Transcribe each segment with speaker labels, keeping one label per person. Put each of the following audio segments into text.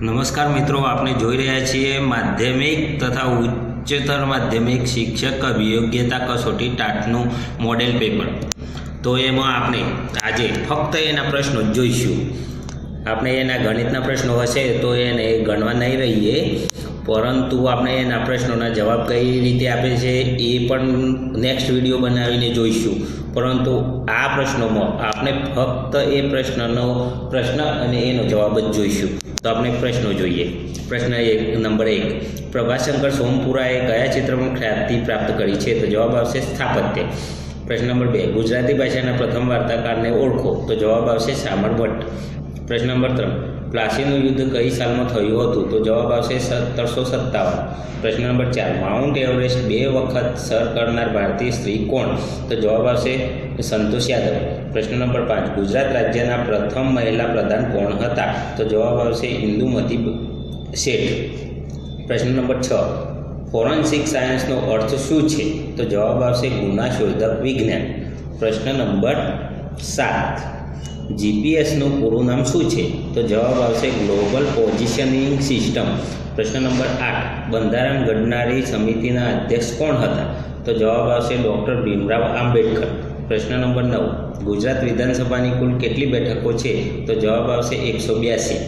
Speaker 1: નમસ્કાર મિત્રો, આપણે જોઈ રહ્યા છીએ માધ્યમિક તથા ઉચ્ચતર માધ્યમિક શિક્ષક અભિયોગ્યતા કસોટી ટાટનું મોડેલ પેપર. તો એમાં આપણે આજે ફક્ત એના પ્રશ્નો જ જોઈશું. આપણે એના ગણિતના પ્રશ્નો હશે તો એને ગણવા નહીં રહીએ, પરંતુ આપણે એના પ્રશ્નોના જવાબ કઈ રીતે આપે છે એ પણ નેક્સ્ટ વિડીયો બનાવીને જોઈશું. પરંતુ આ પ્રશ્નોમાં આપણે ફક્ત એ પ્રશ્ન અને એનો જવાબ જ જોઈશું. તો આપણે પ્રશ્નો જોઈએ. પ્રશ્ન નંબર 1, પ્રભાશંકર સોમપુરાએ કયા ક્ષેત્રમાં ખ્યાતિ પ્રાપ્ત કરી છે? તો જવાબ આવશે સ્થાપત્ય. પ્રશ્ન નંબર 2, ગુજરાતી ભાષાના પ્રથમ વાર્તાકારને ઓળખો? તો જવાબ આવશે શામળ ભટ્ટ. પ્રશ્ન નંબર 3, પ્લાસીનું યુદ્ધ કઈ સાલમાં થયું હતું? તો જવાબ આવશે 1757. પ્રશ્ન નંબર 4, માઉન્ટ એવરેસ્ટ 2 વખત સર કરનાર ભારતીય સ્ત્રી કોણ? તો જવાબ આવશે સંતોષ યાદવ. પ્રશ્ન નંબર 5, ગુજરાત રાજ્યના પ્રથમ મહિલા પ્રધાન કોણ હતા? તો જવાબ આવશે ઇન્દુમતી શેઠ. પ્રશ્ન નંબર 6, ફોરેન્સિક સાયન્સનો અર્થ શું છે? તો જવાબ આવશે ગુના શોધક વિજ્ઞાન. પ્રશ્ન નંબર 7, જીપીએસનું પૂરું નામ શું છે? તો જવાબ આવશે ગ્લોબલ પોઝિશનિંગ સિસ્ટમ. પ્રશ્ન નંબર 8, બંધારણ ઘડનારી સમિતિના અધ્યક્ષ કોણ હતા? તો જવાબ આવશે ડૉક્ટર ભીમરાવ આંબેડકર. પ્રશ્ન નંબર 9, ગુજરાત વિધાનસભાની કુલ કેટલી બેઠકો છે? તો જવાબ આવશે 182.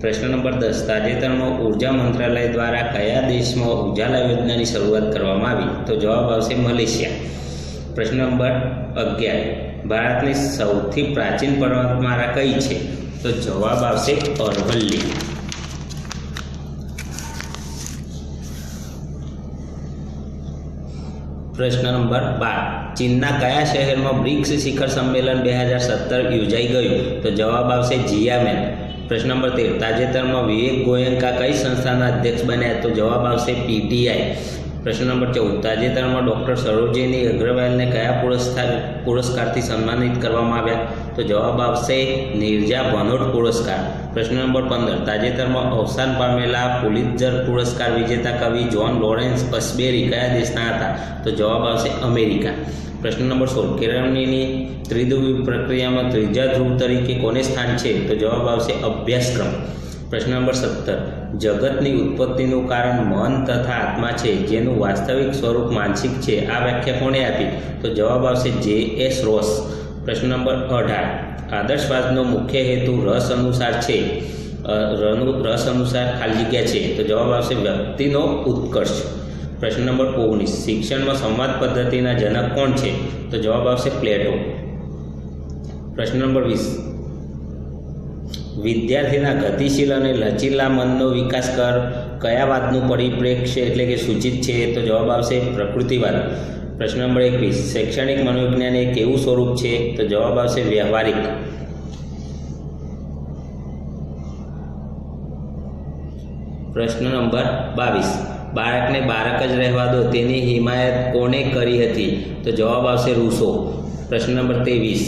Speaker 1: પ્રશ્ન નંબર 10, તાજેતરમાં ઉર્જા મંત્રાલય દ્વારા કયા દેશમાં ઉજાલા યોજનાની શરૂઆત કરવામાં આવી? તો જવાબ આવશે મલેશિયા. પ્રશ્ન નંબર 11, ભારતની સૌથી પ્રાચીન પર્વતમાળા કઈ છે? તો જવાબ આવશે અરવલ્લી. પ્રશ્ન નંબર 12, ચીનના કયા શહેરમાં બ્રિક્સ શિખર સંમેલન 2017 યોજાઈ ગયું? તો જવાબ આવશે જિયામેન. પ્રશ્ન નંબર 13, તાજેતરમાં વિવેક ગોયંકા કઈ સંસ્થાના અધ્યક્ષ બન્યા? તો જવાબ આવશે પીટીઆઈ. પ્રશ્ન નંબર 14, તાજેતરમાં ડૉક્ટર સરોજિની અગ્રવાલને કયા પુરસ્કારથી સન્માનિત કરવામાં આવ્યા? તો જવાબ આવશે નિર્જા ભનોટ પુરસ્કાર. પ્રશ્ન નંબર 15, તાજેતરમાં અવસાન પામેલા પુલિત્ઝર પુરસ્કાર વિજેતા કવિ જ્હોન લોરેન્સ અશબેરી કયા દેશના હતા? તો જવાબ આવશે અમેરિકા. પ્રશ્ન નંબર 16, કેળવણીની ત્રિધ્રુવી પ્રક્રિયામાં ત્રીજા ધ્રુવ તરીકે કોને સ્થાન છે? તો જવાબ આવશે અભ્યાસક્રમ. પ્રશ્ન નંબર 17, જગતની ઉત્પત્તિનું કારણ મન તથા આત્મા છે, જેનું વાસ્તવિક સ્વરૂપ માનસિક છે. આ વ્યાખ્યા કોણે આપી? તો જવાબ આવશે જે.એસ. રોસ. પ્રશ્ન નંબર 18, આદર્શવાદનો મુખ્ય હેતુ રસ અનુસાર છે. રસ અનુસાર ખાલી જગ્યા છે. તો જવાબ આવશે વ્યક્તિનો ઉત્કર્ષ. પ્રશ્ન નંબર 19, શિક્ષણમાં સંવાદ પદ્ધતિના જનક કોણ છે? તો જવાબ આવશે પ્લેટો. પ્રશ્ન નંબર 20, વિદ્યાર્થીના ગતિશીલ અને લચીલા મનનો વિકાસ કયા વાદનું પરિપ્રેક્ષ્ય એટલે કે સૂચિત છે? તો જવાબ આવશે પ્રકૃતિવાદ. પ્રશ્ન નંબર 21, શૈક્ષણિક મનોવિજ્ઞાન એ કેવું સ્વરૂપ છે? તો જવાબ આવશે વ્યવહારિક. પ્રશ્ન નંબર 22, બાળકને બાળક જ રહેવા દો તેની હિમાયત કોણે કરી હતી? તો જવાબ આવશે રૂસો. પ્રશ્ન નંબર 23,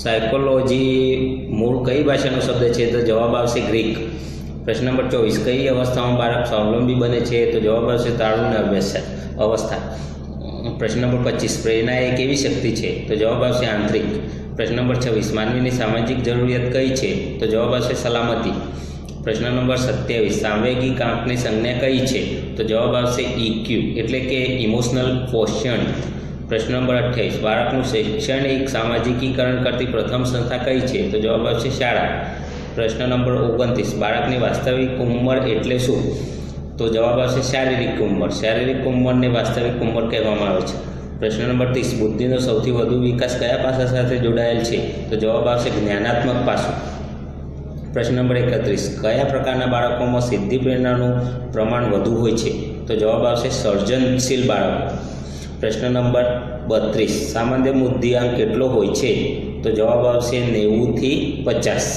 Speaker 1: સાયકોલોજી મૂળ કઈ ભાષાનો શબ્દ છે? તો જવાબ આવશે ગ્રીક. પ્રશ્ન નંબર 24, કઈ અવસ્થામાં બાળક સ્વાવલંબી બને છે? તો જવાબ આવશે તારુણ્ય અવસ્થા. પ્રશ્ન નંબર 25, પ્રેરણા એ કેવી શક્તિ છે? તો જવાબ આવશે આંતરિક. પ્રશ્ન નંબર 26, માનવીની સામાજિક જરૂરિયાત કઈ છે? તો જવાબ આવશે સલામતી. પ્રશ્ન નંબર 27, સાંવેગિક આંકની સંજ્ઞા કઈ છે? તો જવાબ આવશે ઇક્યુ એટલે કે ઇમોશનલ ક્વોશન્ટ. પ્રશ્ન નંબર 28, બાળકનું શૈક્ષણિક સામાજિકીકરણ કરતી પ્રથમ સંસ્થા કઈ છે? તો જવાબ આવશે શાળા. પ્રશ્ન નંબર 29, બાળકની વાસ્તવિક ઉંમર એટલે શું? તો જવાબ આવશે શારીરિક ઉંમર. શારીરિક ઉંમરને વાસ્તવિક ઉંમર કહેવામાં આવે છે. પ્રશ્ન નંબર 30, બુદ્ધિનો સૌથી વધુ વિકાસ કયા પાસા સાથે જોડાયેલ છે? તો જવાબ આવશે જ્ઞાનાત્મક પાસું. પ્રશ્ન નંબર 31, કયા પ્રકારના બાળકોમાં સિદ્ધિ પ્રેરણાનું પ્રમાણ વધુ હોય છે? તો જવાબ આવશે સર્જનશીલ બાળકો. પ્રશ્ન નંબર 32, સામાન્ય બુદ્ધિઆંક કેટલો હોય છે? તો જવાબ આવશે 90 થી 50.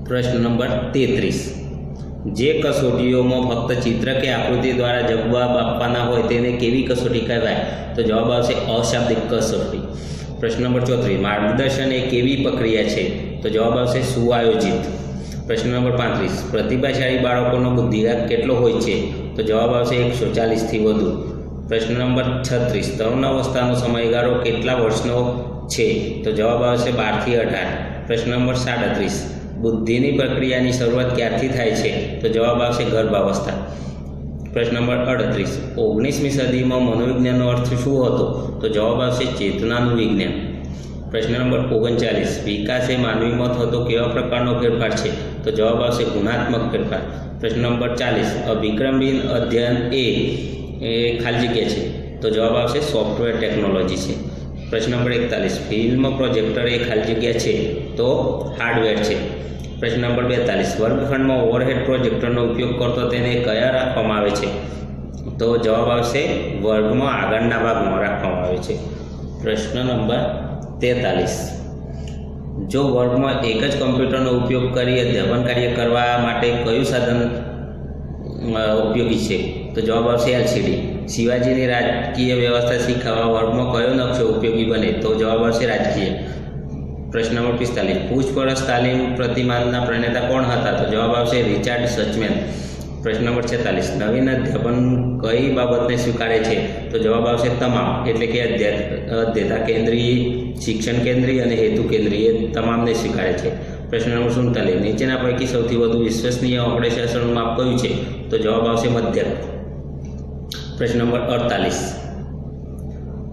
Speaker 1: પ્રશ્ન નંબર 33, જે કસોટીઓમાં ફક્ત ચિત્ર કે આકૃતિ દ્વારા જવાબ આપવાના હોય તેને કેવી કસોટી કહેવાય? તો જવાબ આવશે અશાબ્દિક કસોટી. પ્રશ્ન નંબર 34, માર્ગદર્શન એ કેવી પ્રક્રિયા છે? તો જવાબ આવશે સુઆયોજિત. પ્રશ્ન નંબર 35, પ્રતિભાશાળી બાળકોનો બુદ્ધિઆંક કેટલો હોય છે? તો જવાબ આવશે 140 થી વધુ. પ્રશ્ન નંબર 36, તરુણ અવસ્થાનો સમયગાળો કેટલા વર્ષનો છે? તો જવાબ આવશે 12 થી 18. પ્રશ્ન નંબર 37, બુદ્ધિની પ્રક્રિયાની શરૂઆત ક્યારથી થાય છે? તો જવાબ આવશે ગર્ભાવસ્થા. પ્રશ્ન નંબર 38, 19મી સદીમાં મનોવિજ્ઞાનનો અર્થ શું હતો? તો જવાબ આવશે ચેતનાનું વિજ્ઞાન. પ્રશ્ન નંબર 39, વિકાસ એ માનવીમાં થતો કેવા પ્રકારનો ફેરફાર છે? તો જવાબ આવશે ગુણાત્મક ફેરફાર. પ્રશ્ન નંબર 40, અભિક્રમબીન અધ્યયન એ ખાલી જગ્યા છે? તો જવાબ આવશે સોફ્ટવેર ટેકનોલોજી છે. પ્રશ્ન નંબર 41, ફિલ્મ પ્રોજેક્ટર એ ખાલી જગ્યા છે? તો હાર્ડવેર છે. પ્રશ્ન નંબર 42, વર્ગખંડમાં ઓવરહેડ પ્રોજેક્ટરનો ઉપયોગ કરતો તેને કયા રાખવામાં આવે છે? તો જવાબ આવશે વર્ગમાં આગળના ભાગમાં રાખવામાં આવે છે. પ્રશ્ન નંબર 43, જો વર્ગમાં એક જ કમ્પ્યુટરનો ઉપયોગ કરી અધ્યાપન કાર્ય કરવા માટે કયું સાધન ઉપયોગી છે? તો જવાબ આવશે એલસીડી. શિવાજીની રાજકીય વ્યવસ્થા શીખવવા વર્ગમાં કયો નકશો ઉપયોગી બને? તો જવાબ આવશે રાજકીય. પ્રશ્ન નંબર 45, પૂછપરછ તાલીમ પ્રતિમાનના પ્રણેતા કોણ હતા? તો જવાબ આવશે રિચાર્ડ સચમેન. પ્રશ્ન નંબર 46, નવીન અધ્યાપન કઈ બાબતને સ્વીકારે છે? તો જવાબ આવશે તમામ, એટલે કે અધ્યતા કેન્દ્રીય, શિક્ષણ કેન્દ્રીય અને હેતુ કેન્દ્રીય તમામને સ્વીકારે છે. પ્રશ્ન નંબર 47, નીચેના પૈકી સૌથી વધુ વિશ્વસનીય ઓગણેસાસણનું માપ કયું છે? તો જવાબ આવશે મધ્યક. પ્રશ્ન નંબર 48,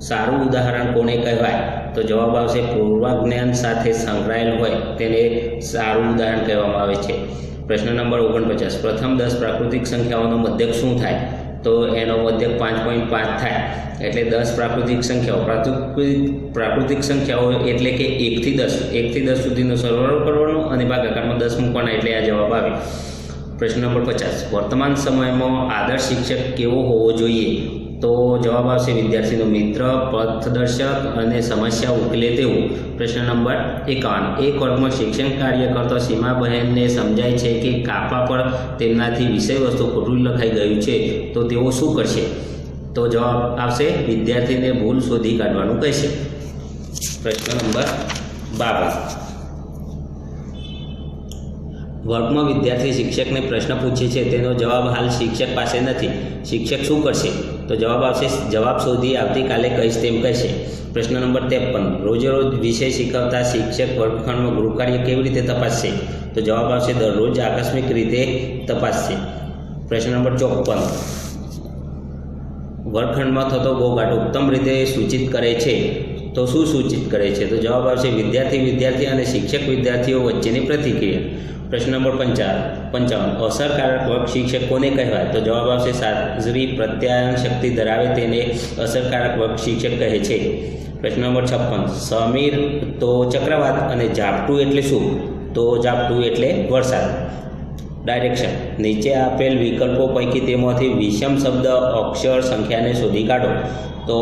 Speaker 1: સારું ઉદાહરણ કોને કહેવાય? તો જવાબ આવશે પૂર્વાજ્ઞાન સાથે સંકળાયેલ હોય તેને સારું ઉદાહરણ કહેવામાં આવે છે. પ્રશ્ન નંબર 49, પ્રથમ 10 પ્રાકૃતિક સંખ્યાઓનો મધ્યક શું થાય? તો એનો મધ્યક 5.5 થાય. એટલે 10 પ્રાકૃતિક સંખ્યાઓ, પ્રાકૃતિક સંખ્યાઓ એટલે કે 1 થી 10 સુધીનો સરવાળો કરવાનો અને ભાગાકારમાં 10 મૂકવાના, એટલે આ જવાબ આવે. પ્રશ્ન નંબર 50, વર્તમાન સમયમાં આદર્શ શિક્ષક કેવો હોવો જોઈએ? તો જવાબ આવશે વિદ્યાર્થીનો મિત્ર, પથદર્શક અને સમસ્યા ઉકેલે તેવું. પ્રશ્ન નંબર 51, એક વર્ગમાં શિક્ષણ કાર્ય કરતો સીમાબહેનને સમજાય છે કે કાપા પર તેમનાથી વિષય વસ્તુ ખોટું લખાઈ ગયું છે, તો તેઓ શું કરશે? તો જવાબ આવશે વિદ્યાર્થીને ભૂલ શોધી કાઢવાનું કહેશે. પ્રશ્ન નંબર 52, વર્ગમાં વિદ્યાર્થી શિક્ષકને પ્રશ્ન પૂછે છે, તેનો જવાબ હાલ શિક્ષક પાસે નથી. શિક્ષક શું કરશે? તો જવાબ આવશે જવાબ શોધી આવતીકાલે કહીશ તેમ કહેશે. પ્રશ્ન નંબર 53, રોજે રોજ વિષય શીખવતા શિક્ષક વર્ગખંડમાં ગૃહકાર્ય કેવી રીતે તપાસશે? તો જવાબ આવશે દરરોજ આકસ્મિક રીતે તપાસશે. પ્રશ્ન નંબર 54, વર્ગખંડમાં થતો ઘોંઘાટ ઉત્તમ રીતે સૂચિત કરે છે, તો શું સૂચિત કરે છે? તો જવાબ આવશે વિદ્યાર્થી અને શિક્ષક વિદ્યાર્થીઓ વચ્ચેની પ્રતિક્રિયા. પ્રશ્ન નંબર 55, અસરકારક વર્ગ શિક્ષક કોને કહેવાય? તો જવાબ આવશે સારી પ્રત્યાયન શક્તિ ધરાવે તેને અસરકારક વર્ગ શિક્ષક કહે છે. પ્રશ્ન નંબર 56, સમીર તો ચક્રવાત અને ઝાપટું એટલે શું? તો ઝાપટું એટલે વરસાદ. ડાયરેક્શન, નીચે આપેલ વિકલ્પો પૈકી તેમાંથી વિષમ શબ્દ અક્ષર સંખ્યાને શોધી કાઢો. તો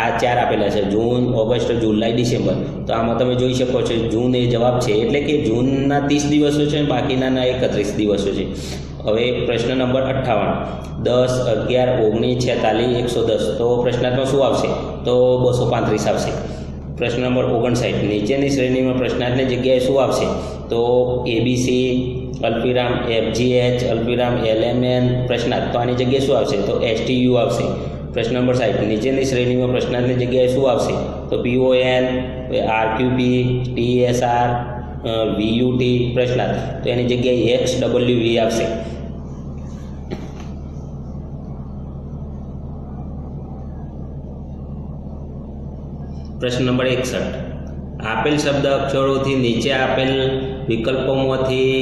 Speaker 1: આ 4 આપેલા છે: જૂન, ઓગસ્ટ, જુલાઈ, ડિસેમ્બર. તો આમાં તમે જોઈ શકો છો જૂન એ જવાબ છે, એટલે કે જૂનના 30 દિવસો છે, બાકીના 31 દિવસો છે. હવે પ્રશ્ન નંબર 58, 10, 11, 19, 46, 110. તો પ્રશ્નાર્થમાં શું આવશે? તો 235 આવશે. પ્રશ્ન નંબર 59, નીચેની શ્રેણીમાં પ્રશ્નાર્થની જગ્યાએ શું આવશે? તો એબીસી અલ્પવિરામ FGH અલ્પવિરામ LMN પ્રશ્નાર્થ. તો આની જગ્યાએ શું આવશે? તો STU આવશે. પ્રશ્ન નંબર 60, નીચેની શ્રેણીમાં પ્રશ્નાર્થની જગ્યાએ શું આવશે? તો PON, RQP, TSR, VUT પ્રશ્નાર્થ. તો એની જગ્યાએ XWV આવશે. પ્રશ્ન નંબર 61, આપેલ શબ્દ અક્ષરોથી નીચે આપેલ વિકલ્પોમાંથી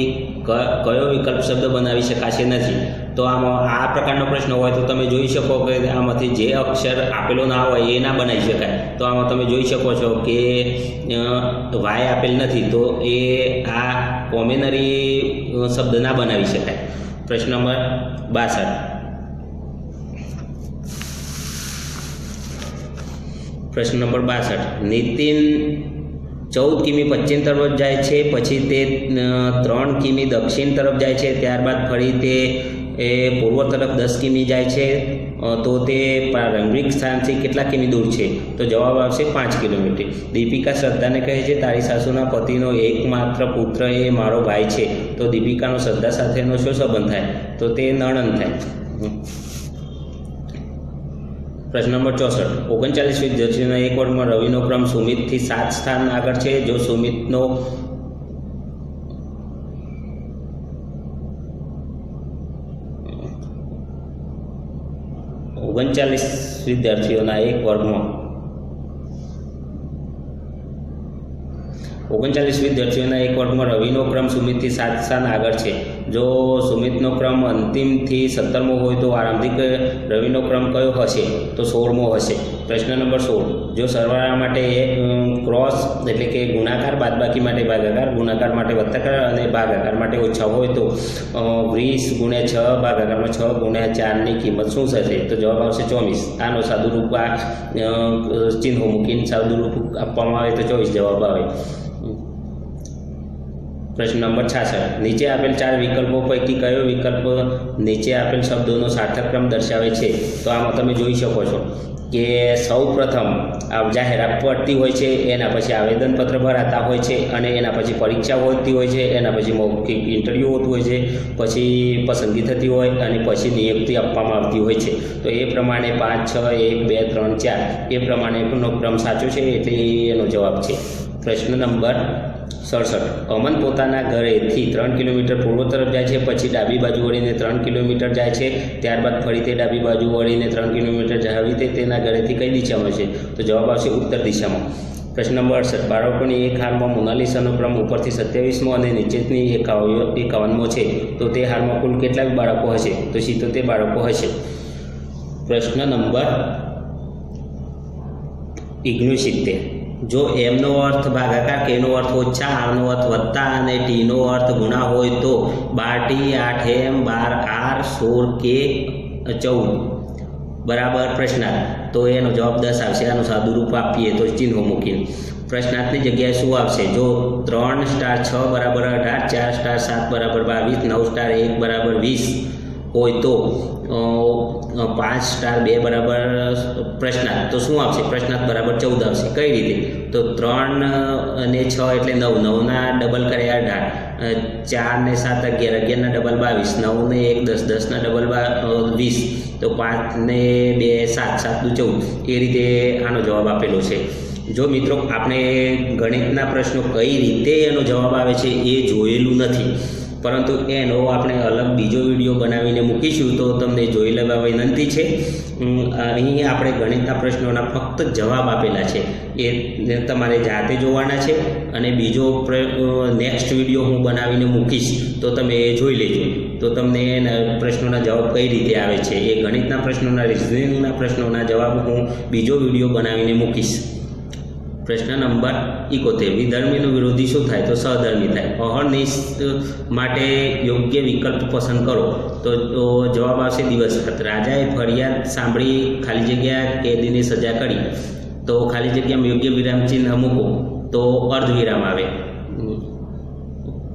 Speaker 1: કયો વિકલ્પ શબ્દ બનાવી શકાશે નથી? તો આમાં આ પ્રકારનો પ્રશ્ન હોય તો તમે જોઈ શકો કે આમાંથી જે અક્ષર આપેલો ના હોય એ ના બનાવી શકાય. તો આમાં તમે જોઈ શકો છો કે વાય આપેલ નથી, તો એ આ કોમેનરી શબ્દ ના બનાવી શકાય. પ્રશ્ન નંબર 62, પ્રશ્ન નંબર 62, નીતિન 14 કિમી પશ્ચિમ તરફ જાય છે, પછી તે 3 કિમી દક્ષિણ તરફ જાય છે, ત્યારબાદ ફરી તે પૂર્વ તરફ 10 કિમી જાય છે. તો તે પ્રારંભિક સ્થાનથી કેટલા કિમી દૂર છે? તો જવાબ આવશે 5 કિલોમીટર. દીપિકા શ્રદ્ધાને કહે છે, તારી સાસુના પતિનો એકમાત્ર પુત્ર એ મારો ભાઈ છે. તો દીપિકાનો શ્રદ્ધા સાથેનો શું સંબંધ થાય? તો તે નણંદ થાય. પ્રશ્ન નંબર 64, 39 વિદ્યાર્થીઓના એક વર્ગમાં રવિનો ક્રમ સુમિતથી 7 સ્થાન આગળ છે. જો સુમિતનો 39 વિદ્યાર્થીઓના એક વર્ગમાં 39 વિદ્યાર્થીઓના એક વર્ગમાં રવિનો ક્રમ સુમિતથી 7 સ્થાન આગળ છે. જો સુમિતનો ક્રમ અંતિમથી 17મો હોય તો આરંભિક રવિનો ક્રમ કયો હશે? તો 16મો હશે. પ્રશ્ન નંબર 16, જો સરવાળા માટે ક્રોસ એટલે કે ગુણાકાર, બાદબાકી માટે ભાગાકાર, ગુણાકાર માટે વત્તાકાર અને ભાગાકાર માટે ઓછા હોય તો 20 × 6 ભાગાકારમાં 6 × 4ની કિંમત શું થશે? તો જવાબ આવશે 24. આનો સાદુરૂપ આ ચિહ્નો મૂકીને સાદુરૂપ આપવામાં આવે તો 24 જવાબ આવે. પ્રશ્ન નંબર 66, નીચે આપેલ 4 વિકલ્પો પૈકી કયો વિકલ્પ નીચે આપેલ શબ્દોનો સાર્થક ક્રમ દર્શાવે છે? તો આમાં તમે જોઈ શકો છો કે સૌ પ્રથમ જાહેરાત પડતી હોય છે, એના પછી આવેદનપત્ર ભરાતા હોય છે, અને એના પછી પરીક્ષા હોતી હોય છે, એના પછી મૌખિક ઇન્ટરવ્યૂ હોતું હોય છે, પછી પસંદગી થતી હોય અને પછી નિયુક્તિ આપવામાં આવતી હોય છે. તો એ પ્રમાણે 5, 6, 1, 2, 3, 4 એ પ્રમાણેનો ક્રમ સાચો છે, એટલે એનો જવાબ છે. પ્રશ્ન નંબર 67, અમન પોતાના ઘરેથી 3 કિલોમીટર પૂર્વ તરફ જાય છે, પછી ડાબી બાજુ વળીને 3 કિલોમીટર જાય છે, ત્યારબાદ ફરી તે ડાબી બાજુ વળીને 3 કિલોમીટર જાવી તે તેના ઘરેથી કઈ દિશામાં છે? તો જવાબ આવશે ઉત્તર દિશામાં. પ્રશ્ન નંબર 68, બાળકોની એક હારમાં મોનાલિસાનો ક્રમ ઉપરથી 27મો અને નીચેથી 51મો છે, તો તે હારમાં કુલ કેટલા બાળકો હશે? તો 77 બાળકો હશે. પ્રશ્ન નંબર 69, જો એમનો અર્થ ભાગાકાર, કેનો અર્થ ઓછા, આરનો અર્થ વત્તા અને ટીનો અર્થ ગુણા હોય તો 12T 8M 12R 16K 14 બરાબર પ્રશ્નાર્થ. તો એનો જવાબ 10 આવશે. આનું સાદુરૂપ આપીએ તો ચિહ્નો મૂકીને પ્રશ્નાર્થની જગ્યાએ શું આવશે? જો 3 * 6 = 18, 4 * 7 = 22, 9 * 1 = 20 હોય તો 5 * 2 બરાબર પ્રશ્નાર્થ. તો શું આવશે? પ્રશ્નાર્થ બરાબર 14 આવશે. કઈ રીતે? તો 3 અને 6 એટલે 9, 9ના ડબલ કરે 18, 4 ને 7 11, 11ના ડબલ 22, 9 ને 1 10, 10ના ડબલ 20, તો 5 ને 2 7, 7 દુ 14. એ રીતે આનો જવાબ આપેલો છે. જો મિત્રો આપણે ગણિતના પ્રશ્નો કઈ રીતે એનો જવાબ આવે છે એ જોયેલું નથી, પરંતુ એનો આપણે અલગ બીજો વિડીયો બનાવીને મૂકીશું, તો તમને જોઈ લેવા વિનંતી છે. અહીં આપણે ગણિતના પ્રશ્નોના ફક્ત જવાબ આપેલા છે, એ તમારે જાતે જોવાના છે. અને બીજો નેક્સ્ટ વિડીયો હું બનાવીને મૂકીશ, તો તમે એ જોઈ લેજો, તો તમને પ્રશ્નોના જવાબ કઈ રીતે આવે છે. એ ગણિતના પ્રશ્નોના, રિઝનિંગના પ્રશ્નોના જવાબ હું બીજો વિડીયો બનાવીને મૂકીશ. પ્રશ્ન નંબર 71, વિધર્મીનો વિરોધી શું થાય? તો સહધર્મી થાય. અહર્નિશ માટે યોગ્ય વિકલ્પ પસંદ કરો. તો જવાબ આવશે દિવસ રાત. રાજાએ ફરિયાદ સાંભળી ખાલી જગ્યા કેદીની સજા કરી, તો ખાલી જગ્યામાં યોગ્ય વિરામ ચિહ્ન મૂકો તો અર્ધ વિરામ આવે.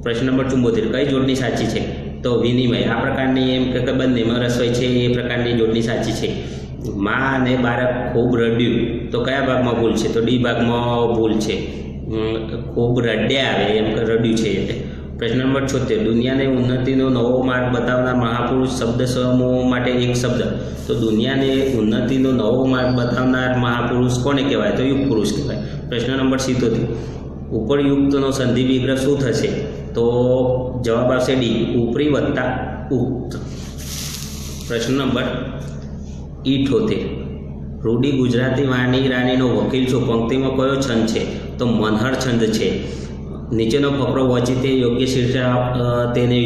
Speaker 1: પ્રશ્ન નંબર 74, કઈ જોડણી સાચી છે? તો વિનિમય. આ પ્રકારની એમ કે બંનેમાં રસોઈ છે એ પ્રકારની જોડણી સાચી છે. માં અને બાળક ખૂબ રડ્યું, તો કયા ભાગમાં ભૂલ છે? તો ડી ભાગમાં ભૂલ છે. ખૂબ રડ્યા આવે એમ રડ્યું છે એટલે. પ્રશ્ન નંબર 76, દુનિયાને ઉન્નતિનો નવો માર્ગ બતાવનાર મહાપુરુષ શબ્દ સમૂહ માટે એક શબ્દ. તો દુનિયાને ઉન્નતિનો નવો માર્ગ બતાવનાર મહાપુરુષ કોને કહેવાય? તો યુગ પુરુષ કહેવાય. પ્રશ્ન નંબર 77, ઉપરયુક્તનો સંધિ વિગ્રહ શું થશે? તો જવાબ આવશે ડી, ઉપરી વત્તા ઉક્ત. પ્રશ્ન નંબર 78, રૂડી ગુજરાતી વાણી રાણીનો વકીલ છું, પંક્તિમાં કયો છંદ છે? તો મનહર છંદ છે. નીચેનો ફકરો વાંચી તેને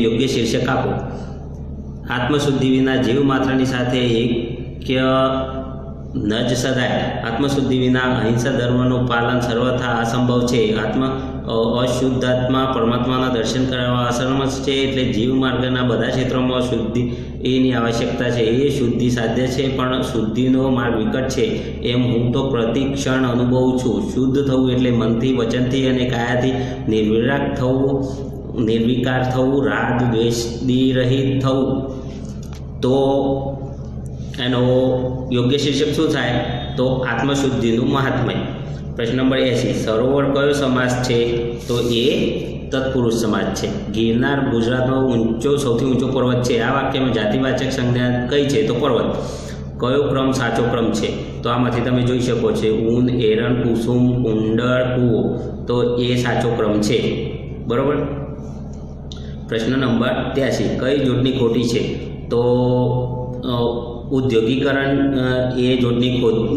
Speaker 1: યોગ્ય શીર્ષક આપો. આત્મશુદ્ધિ વિના જીવ માત્રની સાથે એક્ય ન જ સદાય. આત્મશુદ્ધિ વિના અહિંસા ધર્મનું પાલન સર્વથા અસંભવ છે. અશુદ્ધાત્મા પરમાત્માના દર્શન કરવા અસમર્થ છે. એટલે જીવ માર્ગના બધા ક્ષેત્રોમાં શુદ્ધિની આવશ્યકતા છે. એ શુદ્ધિ સાધ્ય છે, પણ શુદ્ધિનો માર્ગ વિકટ છે એમ હું તો પ્રતિ ક્ષણ અનુભવું છું. શુદ્ધ થવું એટલે મનથી, વચનથી અને કાયાથી નિર્વિરાગ થવું, નિર્વિકાર થવું, રાગ દ્વેષથી રહિત થવું. તો એનો યોગ્ય શીર્ષક શું થાય? તો આત્મશુદ્ધિનું મહાત્મ્ય. પ્રશ્ન નંબર 80, સરોવર કયો સમાસ છે? તો એ તત્પુરુષ સમાજ છે. ગિરનાર ગુજરાતનો સૌથી ઊંચો પર્વત છે. આ વાક્યમાં જાતિવાચક સંજ્ઞા કઈ છે? તો પર્વત. કયો ક્રમ સાચો ક્રમ છે? તો આમાંથી તમે જોઈ શકો છો ઊન, એરણ, કુસુમ, કુંડળ, કૂવો. તો એ સાચો ક્રમ છે. બરાબર. પ્રશ્ન નંબર 83, કઈ જોડણી ખોટી છે? તો ઉદ્યોગીકરણ એ જોડણી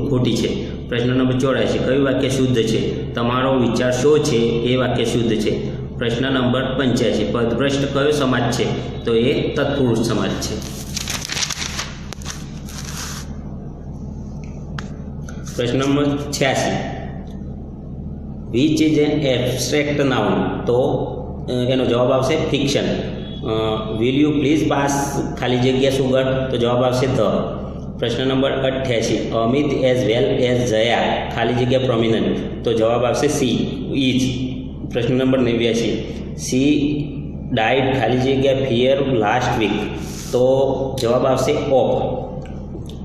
Speaker 1: ખોટી છે. પ્રશ્ન નંબર 84, કયું વાક્ય શુદ્ધ છે? તમારો વિચાર શો છે એ વાક્ય શુદ્ધ છે. પ્રશ્ન નંબર 85, પદભ્રષ્ટ કયો સમાજ છે? તો એ તત્પુરુષ સમાજ છે. પ્રશ્ન number 86, which is an abstract noun? તો એનો જવાબ આવશે fiction. Will you please pass ખાલી જગ્યા સુગર? તો જવાબ આવશે ધ. પ્રશ્ન number 88, Amit as well as Jaya ખાલી જગ્યા પ્રોમિનન્ટ? તો જવાબ આવશે સી, ઇઝ. પ્રશ્ન નંબર 89, સી ડાઇડ ખાલી જગ્યા ફિયર લાસ્ટ વીક? તો જવાબ આવશે ઓફ.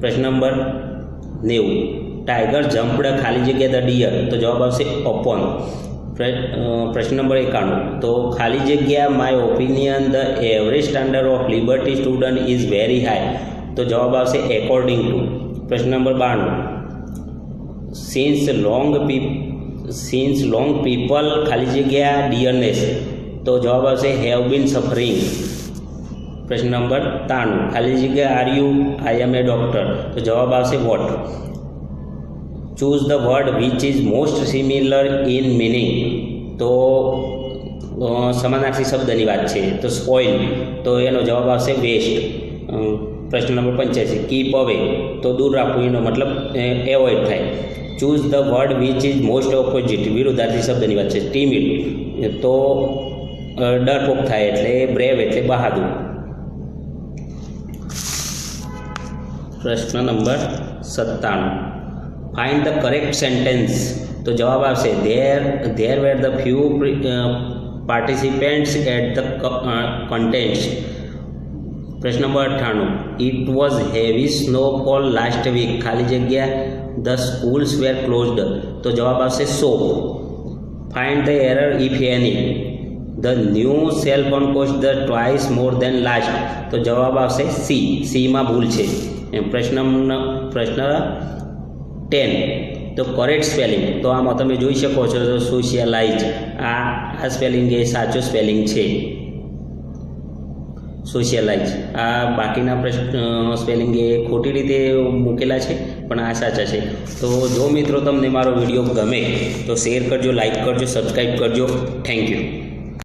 Speaker 1: પ્રશ્ન નંબર 90, ટાઈગર જમ્પડ ખાલી જગ્યા ધ ડિયર? તો જવાબ આવશે ઓપોન. પ્રશ્ન નંબર 91, તો ખાલી જગ્યા my opinion the average standard of liberty student is very high? તો જવાબ આવશે એકોર્ડિંગ ટુ. પ્રશ્ન નંબર 92, સિન્સ લોંગ પીપલ ખાલી જગ્યા ડિયરનેસ? તો જવાબ આવશે હેવ બીન સફરિંગ. પ્રશ્ન નંબર 93, ખાલી જગ્યા are you I am a doctor? તો જવાબ આવશે what. Choose the word which is most similar in meaning? તો સમાનાર્થી શબ્દની વાત છે. તો સ્પોઇલ. તો એનો જવાબ આવશે વેસ્ટ. પ્રશ્ન નંબર 85, કીપ અવે? તો દૂર રાખવું, એનો મતલબ એવોઇડ થાય. Choose the word which is most opposite? વિરુદ્ધાર્થી શબ્દની વાત છે. ટીમિડ. તો ડરપોક થાય એટલે બ્રેવ એટલે બહાદુર. પ્રશ્ન number 97, find the correct sentence? તો જવાબ આવશે there were the few participants at the contest. પ્રશ્ન number 98, it was heavy snowfall last week ખાલી જગ્યા ધ સ્કૂલ્સ વેર ક્લોઝડ? તો જવાબ આવશે so. Find the error if any? The new cell phone cost the twice more than last? તો જવાબ આવશે C, સીમાં ભૂલ છે. પ્રશ્ન 10, તો કરેક્ટ સ્પેલિંગ? તો આમાં તમે જોઈ શકો છો સોશિયલાઇઝ. આ સ્પેલિંગ એ સાચું સ્પેલિંગ છે, સોશિયલાઇઝ. આ બાકીના સ્પેલિંગ એ ખોટી રીતે મૂકેલા છે, પણ આ સાચા છે. તો જો મિત્રો તમને મારો વિડીયો ગમે તો શેર કરજો, લાઈક કરજો, સબસ્ક્રાઈબ કરજો. Thank you.